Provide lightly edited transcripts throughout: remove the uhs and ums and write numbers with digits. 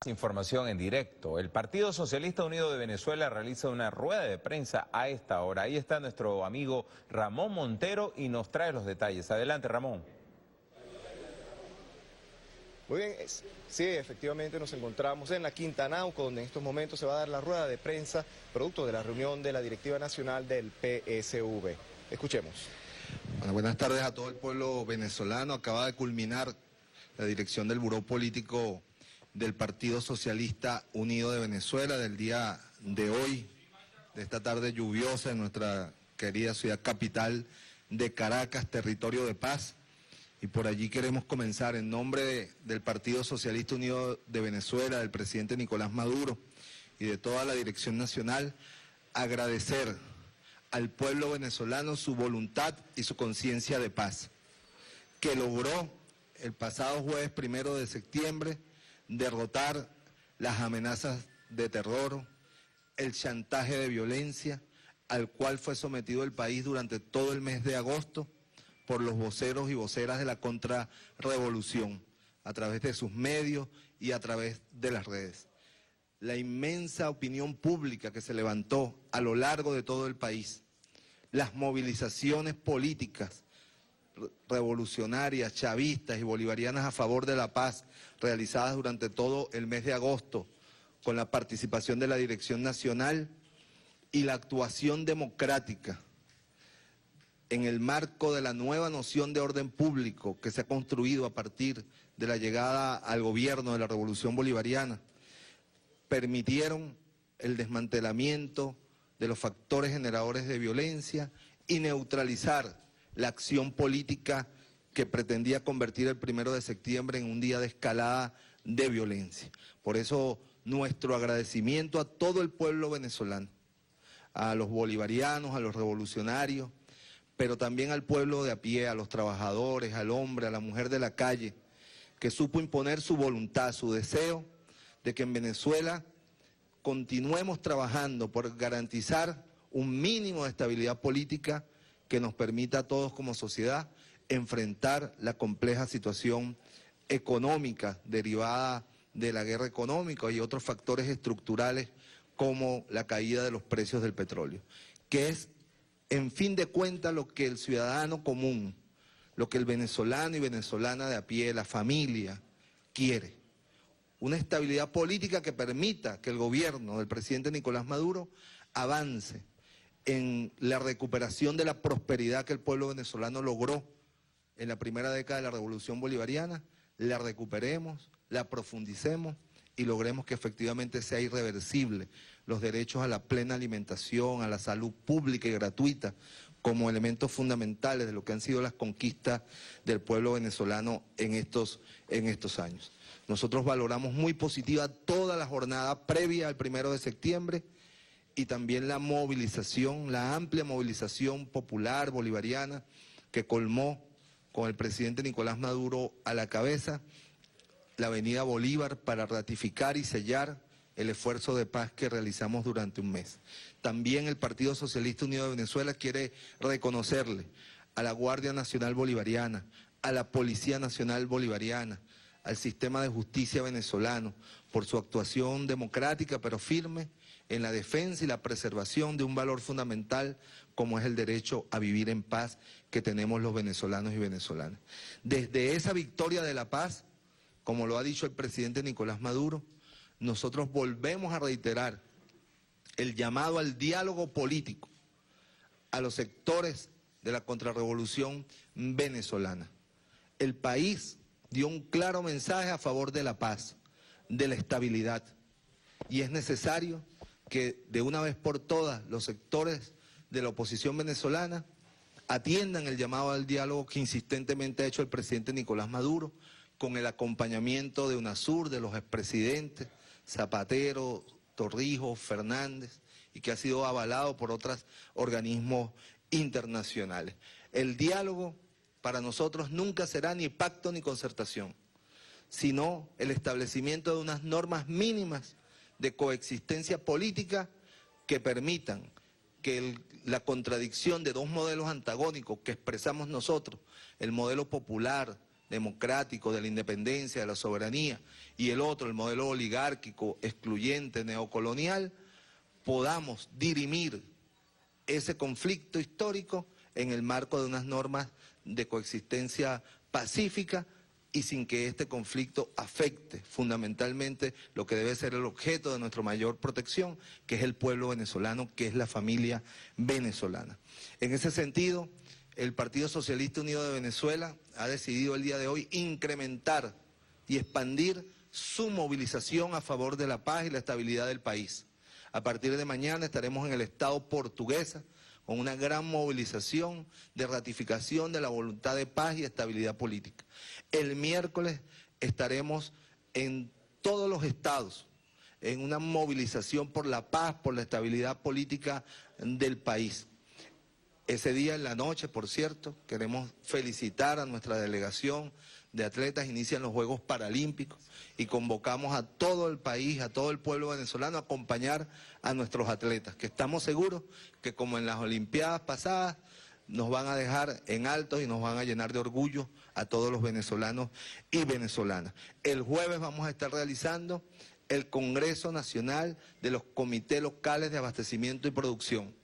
Información en directo. El Partido Socialista Unido de Venezuela realiza una rueda de prensa a esta hora. Ahí está nuestro amigo Ramón Montero y nos trae los detalles. Adelante, Ramón. Muy bien, sí, efectivamente nos encontramos en la Quinta Nauco, donde en estos momentos se va a dar la rueda de prensa, producto de la reunión de la Directiva Nacional del PSV. Escuchemos. Bueno, buenas tardes a todo el pueblo venezolano. Acaba de culminar la dirección del Buró Político del Partido Socialista Unido de Venezuela del día de hoy, de esta tarde lluviosa en nuestra querida ciudad capital de Caracas, territorio de paz. Y por allí queremos comenzar en nombre del Partido Socialista Unido de Venezuela, del presidente Nicolás Maduro y de toda la dirección nacional, agradecer al pueblo venezolano su voluntad y su conciencia de paz, que logró el pasado jueves 1 de septiembre derrotar las amenazas de terror, el chantaje de violencia al cual fue sometido el país durante todo el mes de agosto por los voceros y voceras de la contrarrevolución, a través de sus medios y a través de las redes. La inmensa opinión pública que se levantó a lo largo de todo el país, las movilizaciones políticas revolucionarias, chavistas y bolivarianas a favor de la paz, realizadas durante todo el mes de agosto, con la participación de la Dirección Nacional y la actuación democrática en el marco de la nueva noción de orden público que se ha construido a partir de la llegada al gobierno de la Revolución Bolivariana, permitieron el desmantelamiento de los factores generadores de violencia y neutralizar la acción política que pretendía convertir el 1 de septiembre en un día de escalada de violencia. Por eso nuestro agradecimiento a todo el pueblo venezolano, a los bolivarianos, a los revolucionarios, pero también al pueblo de a pie, a los trabajadores, al hombre, a la mujer de la calle, que supo imponer su voluntad, su deseo de que en Venezuela continuemos trabajando por garantizar un mínimo de estabilidad política que nos permita a todos como sociedad enfrentar la compleja situación económica derivada de la guerra económica y otros factores estructurales como la caída de los precios del petróleo, que es, en fin de cuentas, lo que el ciudadano común, lo que el venezolano y venezolana de a pie, la familia, quiere. Una estabilidad política que permita que el gobierno del presidente Nicolás Maduro avance en la recuperación de la prosperidad que el pueblo venezolano logró en la primera década de la Revolución Bolivariana, la recuperemos, la profundicemos y logremos que efectivamente sea irreversible los derechos a la plena alimentación, a la salud pública y gratuita, como elementos fundamentales de lo que han sido las conquistas del pueblo venezolano en estos años. Nosotros valoramos muy positiva toda la jornada previa al 1 de septiembre y también la movilización, la amplia movilización popular bolivariana que colmó con el presidente Nicolás Maduro a la cabeza la avenida Bolívar para ratificar y sellar el esfuerzo de paz que realizamos durante un mes. También el Partido Socialista Unido de Venezuela quiere reconocerle a la Guardia Nacional Bolivariana, a la Policía Nacional Bolivariana, al sistema de justicia venezolano, por su actuación democrática pero firme en la defensa y la preservación de un valor fundamental como es el derecho a vivir en paz que tenemos los venezolanos y venezolanas. Desde esa victoria de la paz, como lo ha dicho el presidente Nicolás Maduro, nosotros volvemos a reiterar el llamado al diálogo político a los sectores de la contrarrevolución venezolana. El país dio un claro mensaje a favor de la paz, de la estabilidad, y es necesario que de una vez por todas los sectores de la oposición venezolana atiendan el llamado al diálogo que insistentemente ha hecho el presidente Nicolás Maduro, con el acompañamiento de UNASUR, de los expresidentes Zapatero, Torrijos, Fernández, y que ha sido avalado por otros organismos internacionales. El diálogo para nosotros nunca será ni pacto ni concertación, sino el establecimiento de unas normas mínimas de coexistencia política que permitan que la contradicción de dos modelos antagónicos que expresamos nosotros, el modelo popular, democrático, de la independencia, de la soberanía, y el otro, el modelo oligárquico, excluyente, neocolonial, podamos dirimir ese conflicto histórico en el marco de unas normas de coexistencia pacífica y sin que este conflicto afecte fundamentalmente lo que debe ser el objeto de nuestra mayor protección, que es el pueblo venezolano, que es la familia venezolana. En ese sentido, el Partido Socialista Unido de Venezuela ha decidido el día de hoy incrementar y expandir su movilización a favor de la paz y la estabilidad del país. A partir de mañana estaremos en el Estado Portuguesa con una gran movilización de ratificación de la voluntad de paz y estabilidad política. El miércoles estaremos en todos los estados en una movilización por la paz, por la estabilidad política del país. Ese día en la noche, por cierto, queremos felicitar a nuestra delegación de atletas, inician los Juegos Paralímpicos y convocamos a todo el país, a todo el pueblo venezolano a acompañar a nuestros atletas, que estamos seguros que como en las Olimpiadas pasadas nos van a dejar en alto y nos van a llenar de orgullo a todos los venezolanos y venezolanas. El jueves vamos a estar realizando el Congreso Nacional de los Comités Locales de Abastecimiento y Producción,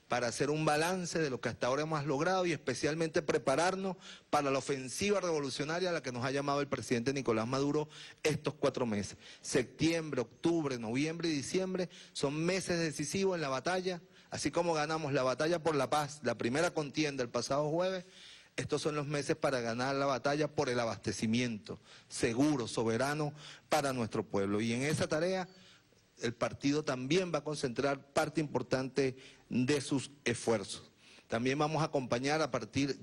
para hacer un balance de lo que hasta ahora hemos logrado y especialmente prepararnos para la ofensiva revolucionaria a la que nos ha llamado el presidente Nicolás Maduro estos 4 meses. Septiembre, octubre, noviembre y diciembre son meses decisivos en la batalla, así como ganamos la batalla por la paz, la primera contienda el pasado jueves. Estos son los meses para ganar la batalla por el abastecimiento seguro, soberano para nuestro pueblo. Y en esa tarea el partido también va a concentrar parte importante de sus esfuerzos. También vamos a acompañar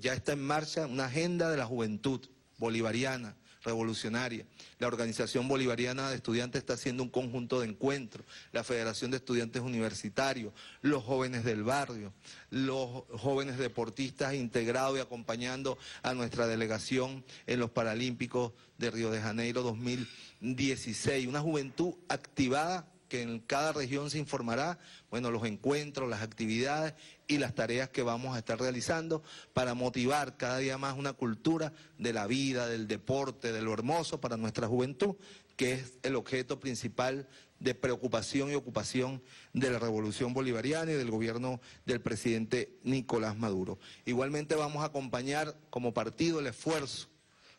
ya está en marcha una agenda de la juventud bolivariana, revolucionaria. La Organización Bolivariana de Estudiantes está haciendo un conjunto de encuentros, la Federación de Estudiantes Universitarios, los jóvenes del barrio, los jóvenes deportistas integrados y acompañando a nuestra delegación en los Paralímpicos de Río de Janeiro 2016. Una juventud activada que en cada región se informará, bueno, los encuentros, las actividades y las tareas que vamos a estar realizando para motivar cada día más una cultura de la vida, del deporte, de lo hermoso para nuestra juventud, que es el objeto principal de preocupación y ocupación de la Revolución Bolivariana y del gobierno del presidente Nicolás Maduro. Igualmente vamos a acompañar como partido el esfuerzo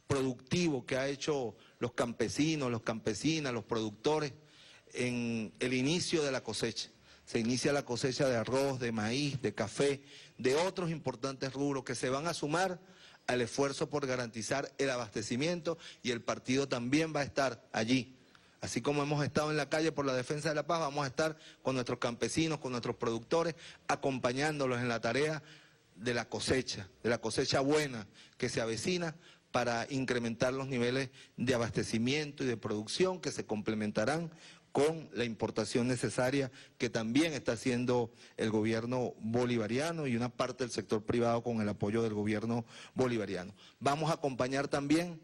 productivo que ha hecho los campesinos, los campesinas, los productores, en el inicio de la cosecha. Se inicia la cosecha de arroz, de maíz, de café, de otros importantes rubros que se van a sumar al esfuerzo por garantizar el abastecimiento y el partido también va a estar allí. Así como hemos estado en la calle por la defensa de la paz, vamos a estar con nuestros campesinos, con nuestros productores, acompañándolos en la tarea de la cosecha buena que se avecina, para incrementar los niveles de abastecimiento y de producción que se complementarán con la importación necesaria que también está haciendo el gobierno bolivariano y una parte del sector privado con el apoyo del gobierno bolivariano. Vamos a acompañar también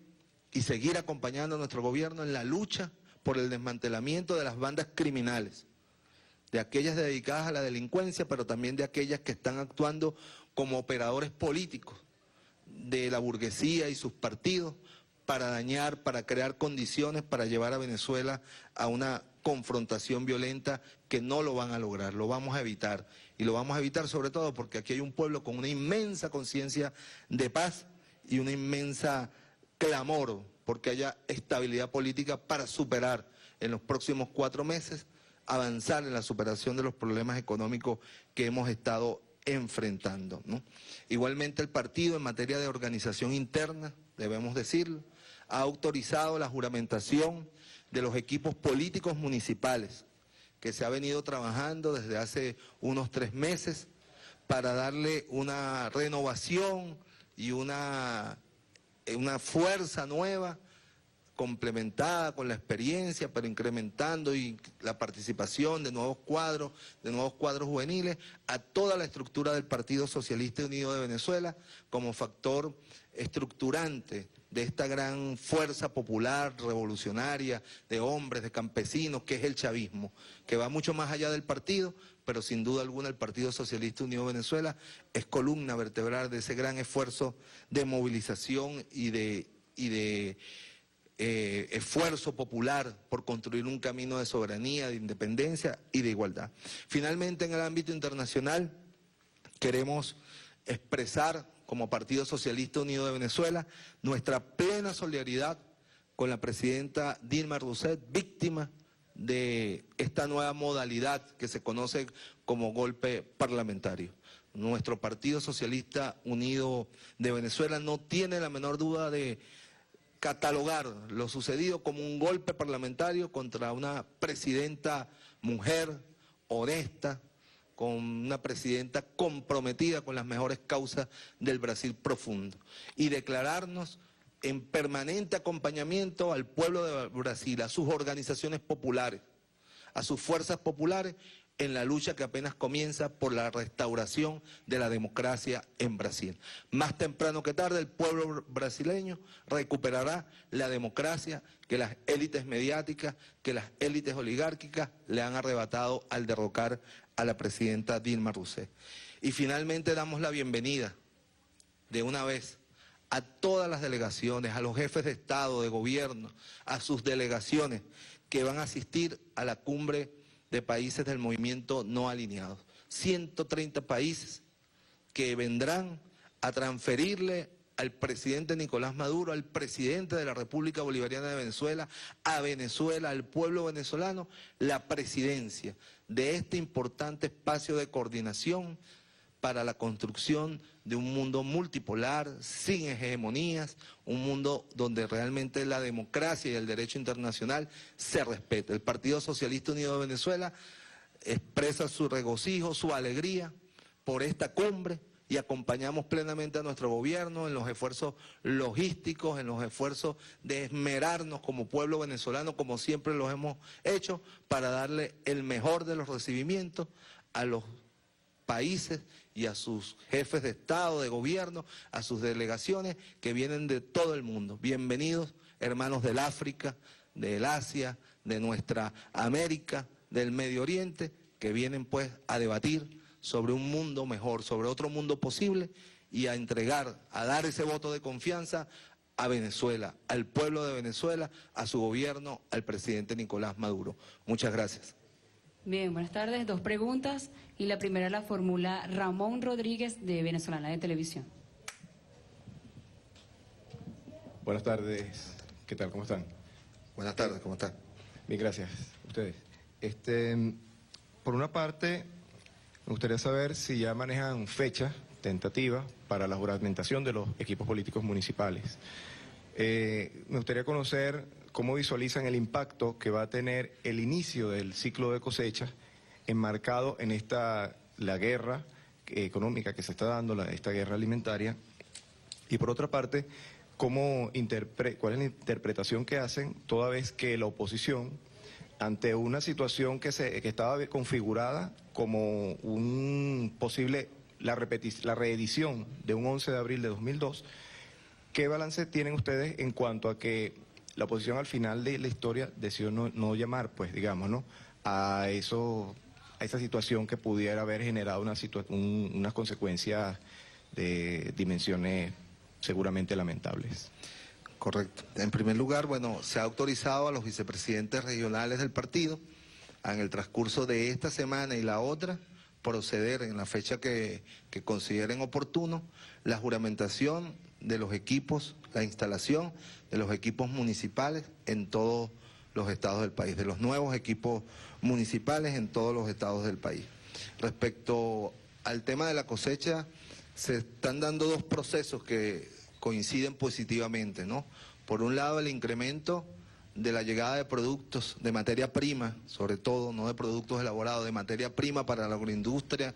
y seguir acompañando a nuestro gobierno en la lucha por el desmantelamiento de las bandas criminales, de aquellas dedicadas a la delincuencia, pero también de aquellas que están actuando como operadores políticos de la burguesía y sus partidos para dañar, para crear condiciones, para llevar a Venezuela a una confrontación violenta que no lo van a lograr, lo vamos a evitar. Y lo vamos a evitar sobre todo porque aquí hay un pueblo con una inmensa conciencia de paz y una inmensa clamor porque haya estabilidad política para superar en los próximos 4 meses, avanzar en la superación de los problemas económicos que hemos estado enfrentando, ¿no? Igualmente el partido en materia de organización interna, debemos decirlo, ha autorizado la juramentación de los equipos políticos municipales que se ha venido trabajando desde hace unos 3 meses para darle una renovación y una fuerza nueva, complementada con la experiencia, pero incrementando y la participación de nuevos cuadros juveniles a toda la estructura del Partido Socialista Unido de Venezuela como factor estructurante de esta gran fuerza popular, revolucionaria, de hombres, de campesinos, que es el chavismo, que va mucho más allá del partido, pero sin duda alguna el Partido Socialista Unido de Venezuela es columna vertebral de ese gran esfuerzo de movilización y y de esfuerzo popular por construir un camino de soberanía, de independencia y de igualdad. Finalmente, en el ámbito internacional, queremos expresar como Partido Socialista Unido de Venezuela nuestra plena solidaridad con la presidenta Dilma Rousseff, víctima de esta nueva modalidad que se conoce como golpe parlamentario. Nuestro Partido Socialista Unido de Venezuela no tiene la menor duda de catalogar lo sucedido como un golpe parlamentario contra una presidenta mujer, honesta, con una presidenta comprometida con las mejores causas del Brasil profundo, y declararnos en permanente acompañamiento al pueblo de Brasil, a sus organizaciones populares, a sus fuerzas populares, en la lucha que apenas comienza por la restauración de la democracia en Brasil. Más temprano que tarde el pueblo brasileño recuperará la democracia que las élites mediáticas, que las élites oligárquicas le han arrebatado al derrocar a la presidenta Dilma Rousseff. Y finalmente damos la bienvenida de una vez a todas las delegaciones, a los jefes de Estado, de gobierno, a sus delegaciones que van a asistir a la cumbre de países del movimiento no alineados. 130 países que vendrán a transferirle al presidente Nicolás Maduro, al presidente de la República Bolivariana de Venezuela, a Venezuela, al pueblo venezolano, la presidencia de este importante espacio de coordinación para la construcción de un mundo multipolar, sin hegemonías, un mundo donde realmente la democracia y el derecho internacional se respete. El Partido Socialista Unido de Venezuela expresa su regocijo, su alegría por esta cumbre y acompañamos plenamente a nuestro gobierno en los esfuerzos logísticos, en los esfuerzos de esmerarnos como pueblo venezolano, como siempre lo hemos hecho, para darle el mejor de los recibimientos a los países y a sus jefes de Estado, de gobierno, a sus delegaciones que vienen de todo el mundo. Bienvenidos, hermanos del África, del Asia, de nuestra América, del Medio Oriente, que vienen pues a debatir sobre un mundo mejor, sobre otro mundo posible y a entregar, a dar ese voto de confianza a Venezuela, al pueblo de Venezuela, a su gobierno, al presidente Nicolás Maduro. Muchas gracias. Bien, buenas tardes. 2 preguntas y la primera la formula Ramón Rodríguez de Venezolana de Televisión. Buenas tardes. ¿Qué tal? ¿Cómo están? Buenas tardes, ¿cómo están? Bien, gracias. Ustedes. Por una parte, me gustaría saber si ya manejan fecha tentativa para la juramentación de los equipos políticos municipales. Me gustaría conocer cómo visualizan el impacto que va a tener el inicio del ciclo de cosecha enmarcado en la guerra económica que se está dando, esta guerra alimentaria. Y por otra parte, ¿cuál es la interpretación que hacen toda vez que la oposición, ante una situación que estaba configurada como un posible, la reedición de un 11 de abril de 2002, ¿qué balance tienen ustedes en cuanto a que la oposición al final de la historia decidió no llamar, pues digamos, ¿no?, a esa situación que pudiera haber generado unas consecuencias de dimensiones seguramente lamentables? Correcto. En primer lugar, bueno, se ha autorizado a los vicepresidentes regionales del partido, en el transcurso de esta semana y la otra, proceder en la fecha que consideren oportuno, la juramentación de los equipos, la instalación de los equipos municipales en todos los estados del país, de los nuevos equipos municipales en todos los estados del país. Respecto al tema de la cosecha, se están dando 2 procesos que coinciden positivamente, ¿no? Por un lado, el incremento de la llegada de productos de materia prima, sobre todo, no de productos elaborados, de materia prima para la agroindustria,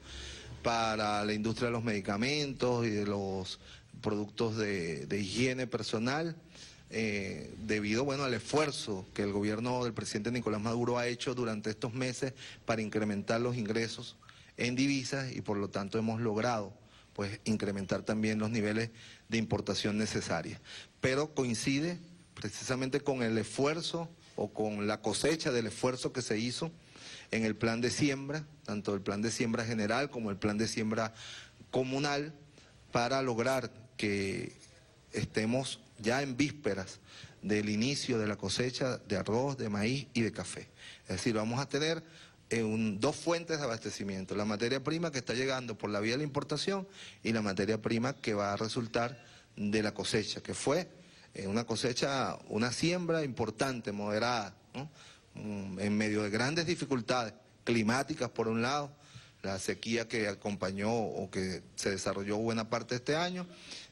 para la industria de los medicamentos y de los productos de higiene personal, debido, bueno, al esfuerzo que el gobierno del presidente Nicolás Maduro ha hecho durante estos meses para incrementar los ingresos en divisas y por lo tanto hemos logrado pues incrementar también los niveles de importación necesarias. Pero coincide precisamente con el esfuerzo o con la cosecha del esfuerzo que se hizo en el plan de siembra, tanto el plan de siembra general como el plan de siembra comunal, para lograr que estemos ya en vísperas del inicio de la cosecha de arroz, de maíz y de café. Es decir, vamos a tener dos fuentes de abastecimiento, la materia prima que está llegando por la vía de la importación y la materia prima que va a resultar de la cosecha, que fue una cosecha, una siembra importante, moderada, ¿no? En medio de grandes dificultades climáticas por un lado, la sequía que acompañó o que se desarrolló buena parte de este año,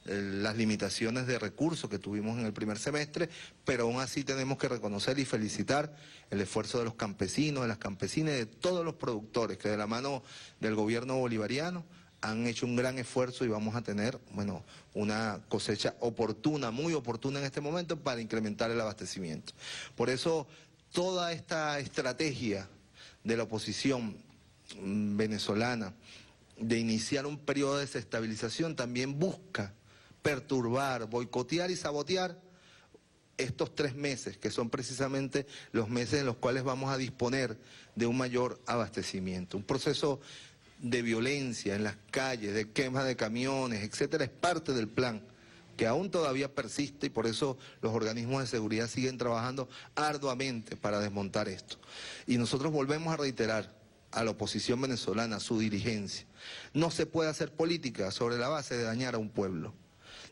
las limitaciones de recursos que tuvimos en el primer semestre, pero aún así tenemos que reconocer y felicitar el esfuerzo de los campesinos, de las campesinas y de todos los productores que de la mano del gobierno bolivariano han hecho un gran esfuerzo y vamos a tener, bueno, una cosecha oportuna, muy oportuna en este momento para incrementar el abastecimiento. Por eso, toda esta estrategia de la oposición venezolana de iniciar un periodo de desestabilización también busca perturbar, boicotear y sabotear estos 3 meses, que son precisamente los meses en los cuales vamos a disponer de un mayor abastecimiento. Un proceso de violencia en las calles, de quema de camiones, etcétera, es parte del plan que aún todavía persiste y por eso los organismos de seguridad siguen trabajando arduamente para desmontar esto. Y nosotros volvemos a reiterar a la oposición venezolana, a su dirigencia, no se puede hacer política sobre la base de dañar a un pueblo.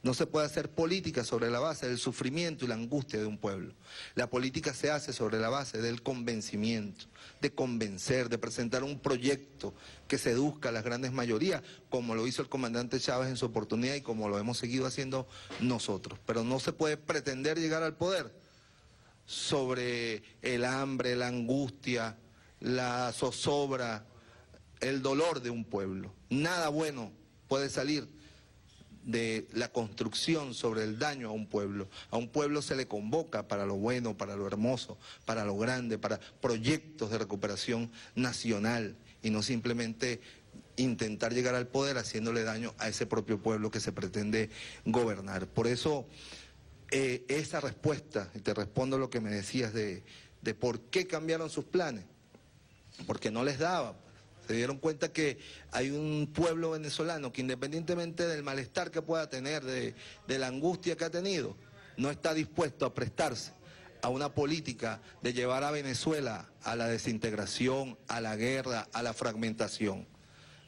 No se puede hacer política sobre la base del sufrimiento y la angustia de un pueblo. La política se hace sobre la base del convencimiento, de convencer, de presentar un proyecto que seduzca a las grandes mayorías, como lo hizo el comandante Chávez en su oportunidad y como lo hemos seguido haciendo nosotros. Pero no se puede pretender llegar al poder sobre el hambre, la angustia, la zozobra, el dolor de un pueblo. Nada bueno puede salir de la construcción sobre el daño a un pueblo. A un pueblo se le convoca para lo bueno, para lo hermoso, para lo grande, para proyectos de recuperación nacional y no simplemente intentar llegar al poder haciéndole daño a ese propio pueblo que se pretende gobernar. Por eso esa respuesta, y te respondo lo que me decías de por qué cambiaron sus planes, porque no les daba. Se dieron cuenta que hay un pueblo venezolano que independientemente del malestar que pueda tener, de la angustia que ha tenido, no está dispuesto a prestarse a una política de llevar a Venezuela a la desintegración, a la guerra, a la fragmentación,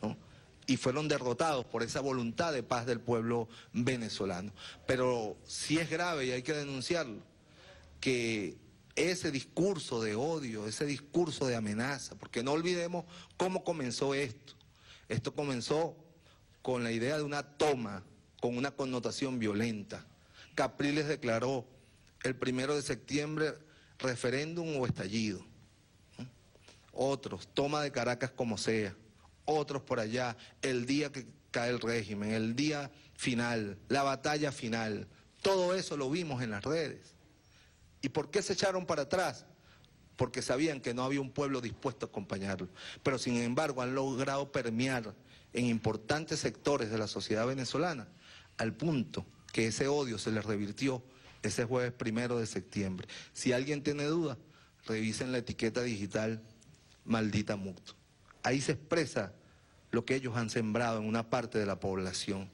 ¿no? Y fueron derrotados por esa voluntad de paz del pueblo venezolano. Pero sí es grave y hay que denunciarlo, que ese discurso de odio, ese discurso de amenaza, porque no olvidemos cómo comenzó esto. Esto comenzó con la idea de una toma, con una connotación violenta. Capriles declaró el 1 de septiembre referéndum o estallido. Otros, toma de Caracas como sea. Otros por allá, el día que cae el régimen, el día final, la batalla final. Todo eso lo vimos en las redes. ¿Y por qué se echaron para atrás? Porque sabían que no había un pueblo dispuesto a acompañarlo. Pero sin embargo han logrado permear en importantes sectores de la sociedad venezolana, al punto que ese odio se les revirtió ese jueves 1 de septiembre. Si alguien tiene duda, revisen la etiqueta digital Maldita Mugto. Ahí se expresa lo que ellos han sembrado en una parte de la población.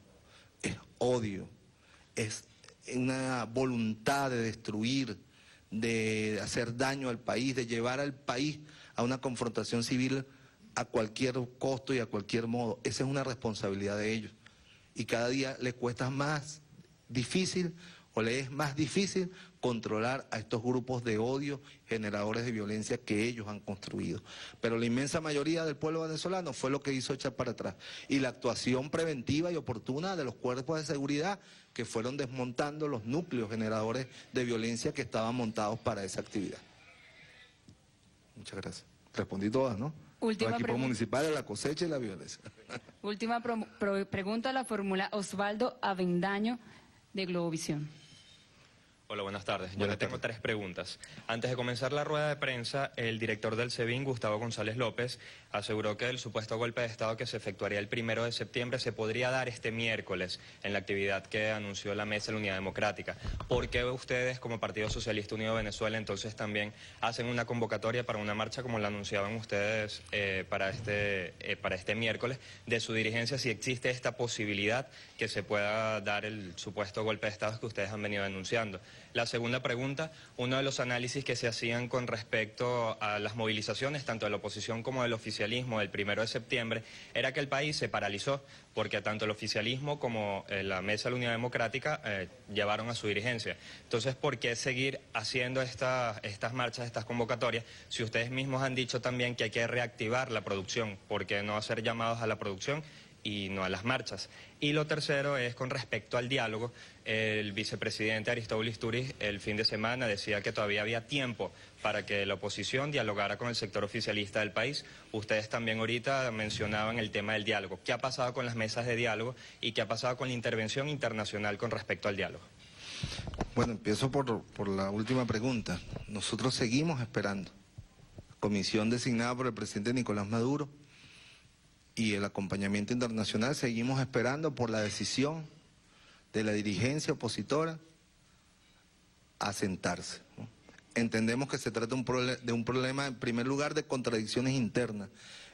Es odio, es una voluntad de destruir, de hacer daño al país, de llevar al país a una confrontación civil a cualquier costo y a cualquier modo. Esa es una responsabilidad de ellos. Y cada día les cuesta más difícil o les es más difícil controlar a estos grupos de odio, generadores de violencia que ellos han construido. Pero la inmensa mayoría del pueblo venezolano fue lo que hizo echar para atrás. Y la actuación preventiva y oportuna de los cuerpos de seguridad que fueron desmontando los núcleos generadores de violencia que estaban montados para esa actividad. Muchas gracias. Respondí todas, ¿no? Última los equipos municipales, la cosecha y la violencia. Última pregunta la formula Osvaldo Avendaño de Globovisión. Hola, buenas tardes. Yo le tengo 3 preguntas. Antes de comenzar la rueda de prensa, el director del SEBIN, Gustavo González López, aseguró que el supuesto golpe de Estado que se efectuaría el 1 de septiembre se podría dar este miércoles en la actividad que anunció la Mesa de la Unidad Democrática. ¿Por qué ustedes, como Partido Socialista Unido de Venezuela, entonces también hacen una convocatoria para una marcha como la anunciaban ustedes para este miércoles de su dirigencia, si existe esta posibilidad que se pueda dar el supuesto golpe de Estado que ustedes han venido anunciando? La segunda pregunta, uno de los análisis que se hacían con respecto a las movilizaciones, tanto de la oposición como del oficialismo del 1 de septiembre, era que el país se paralizó, porque tanto el oficialismo como la Mesa de la Unidad Democrática llevaron a su dirigencia. Entonces, ¿por qué seguir haciendo estas marchas, estas convocatorias, si ustedes mismos han dicho también que hay que reactivar la producción? ¿Por qué no hacer llamados a la producción y no a las marchas? Y lo tercero es con respecto al diálogo. El vicepresidente Aristóbulo Istúriz el fin de semana decía que todavía había tiempo para que la oposición dialogara con el sector oficialista del país. Ustedes también ahorita mencionaban el tema del diálogo. ¿Qué ha pasado con las mesas de diálogo y qué ha pasado con la intervención internacional con respecto al diálogo? Bueno, empiezo por la última pregunta. Nosotros seguimos esperando. Comisión designada por el presidente Nicolás Maduro y el acompañamiento internacional, seguimos esperando por la decisión de la dirigencia opositora a sentarse, ¿no? Entendemos que se trata de un problema, en primer lugar, de contradicciones internas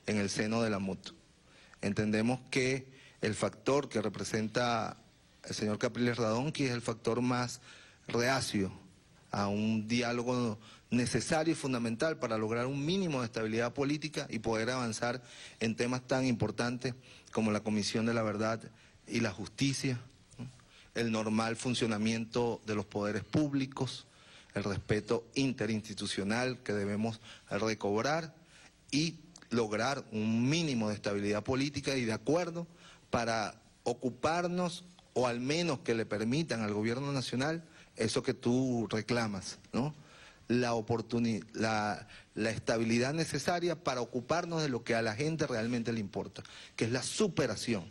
en el seno de la MUT. Entendemos que el factor que representa el señor Capriles Radonqui es el factor más reacio a un diálogo necesario y fundamental para lograr un mínimo de estabilidad política y poder avanzar en temas tan importantes como la Comisión de la Verdad y la Justicia, ¿no? El normal funcionamiento de los poderes públicos, el respeto interinstitucional que debemos recobrar y lograr un mínimo de estabilidad política y de acuerdo para ocuparnos o al menos que le permitan al gobierno nacional eso que tú reclamas, ¿no? La estabilidad necesaria para ocuparnos de lo que a la gente realmente le importa, que es la superación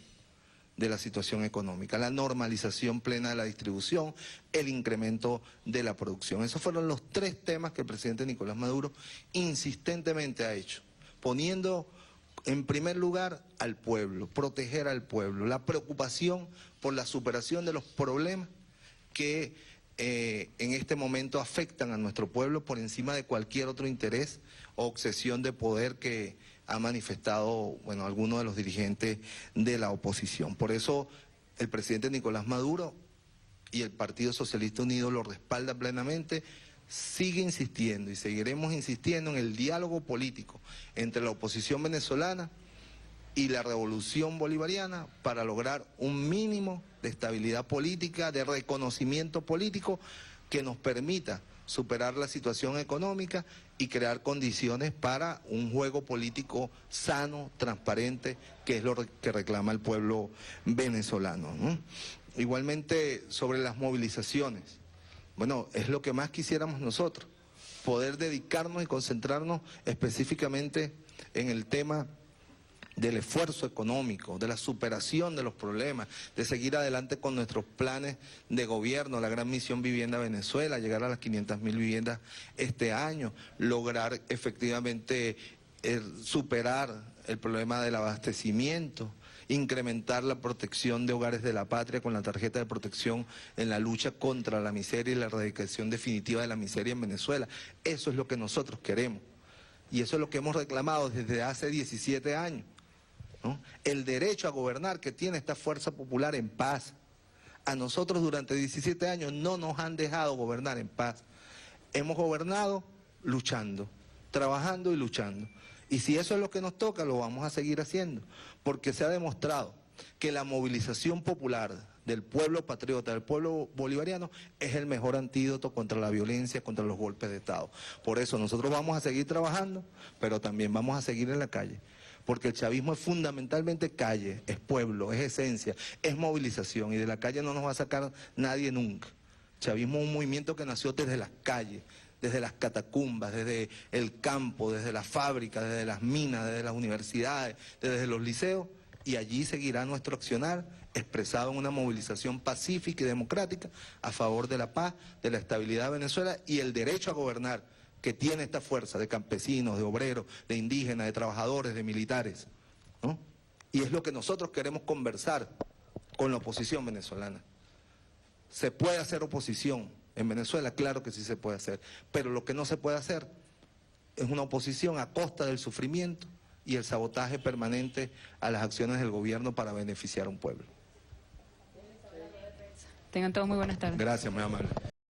de la situación económica, la normalización plena de la distribución, el incremento de la producción. Esos fueron los 3 temas que el presidente Nicolás Maduro insistentemente ha hecho, poniendo en primer lugar al pueblo, proteger al pueblo, la preocupación por la superación de los problemas que en este momento afectan a nuestro pueblo por encima de cualquier otro interés o obsesión de poder que ha manifestado, bueno, algunos de los dirigentes de la oposición. Por eso el presidente Nicolás Maduro y el Partido Socialista Unido lo respalda plenamente, sigue insistiendo y seguiremos insistiendo en el diálogo político entre la oposición venezolana y la revolución bolivariana para lograr un mínimo de estabilidad política, de reconocimiento político que nos permita superar la situación económica y crear condiciones para un juego político sano, transparente, que es lo que reclama el pueblo venezolano, ¿no? Igualmente, sobre las movilizaciones, bueno, es lo que más quisiéramos nosotros, poder dedicarnos y concentrarnos específicamente en el tema del esfuerzo económico, de la superación de los problemas, de seguir adelante con nuestros planes de gobierno, la gran misión Vivienda Venezuela, llegar a las 500.000 viviendas este año, lograr efectivamente superar el problema del abastecimiento, incrementar la protección de hogares de la patria con la tarjeta de protección en la lucha contra la miseria y la erradicación definitiva de la miseria en Venezuela. Eso es lo que nosotros queremos y eso es lo que hemos reclamado desde hace 17 años. ¿No? El derecho a gobernar que tiene esta fuerza popular en paz. A nosotros durante 17 años no nos han dejado gobernar en paz. Hemos gobernado luchando, trabajando y luchando. Y si eso es lo que nos toca, lo vamos a seguir haciendo, porque se ha demostrado que la movilización popular del pueblo patriota, del pueblo bolivariano, es el mejor antídoto contra la violencia, contra los golpes de Estado. Por eso nosotros vamos a seguir trabajando, pero también vamos a seguir en la calle. Porque el chavismo es fundamentalmente calle, es pueblo, es esencia, es movilización y de la calle no nos va a sacar nadie nunca. El chavismo es un movimiento que nació desde las calles, desde las catacumbas, desde el campo, desde las fábricas, desde las minas, desde las universidades, desde los liceos Y allí seguirá nuestro accionar expresado en una movilización pacífica y democrática a favor de la paz, de la estabilidad de Venezuela y el derecho a gobernar que tiene esta fuerza de campesinos, de obreros, de indígenas, de trabajadores, de militares, ¿no? Y es lo que nosotros queremos conversar con la oposición venezolana. ¿Se puede hacer oposición en Venezuela? Claro que sí se puede hacer, pero lo que no se puede hacer es una oposición a costa del sufrimiento y el sabotaje permanente a las acciones del gobierno para beneficiar a un pueblo. Tengan todos muy buenas tardes. Gracias, muy amable.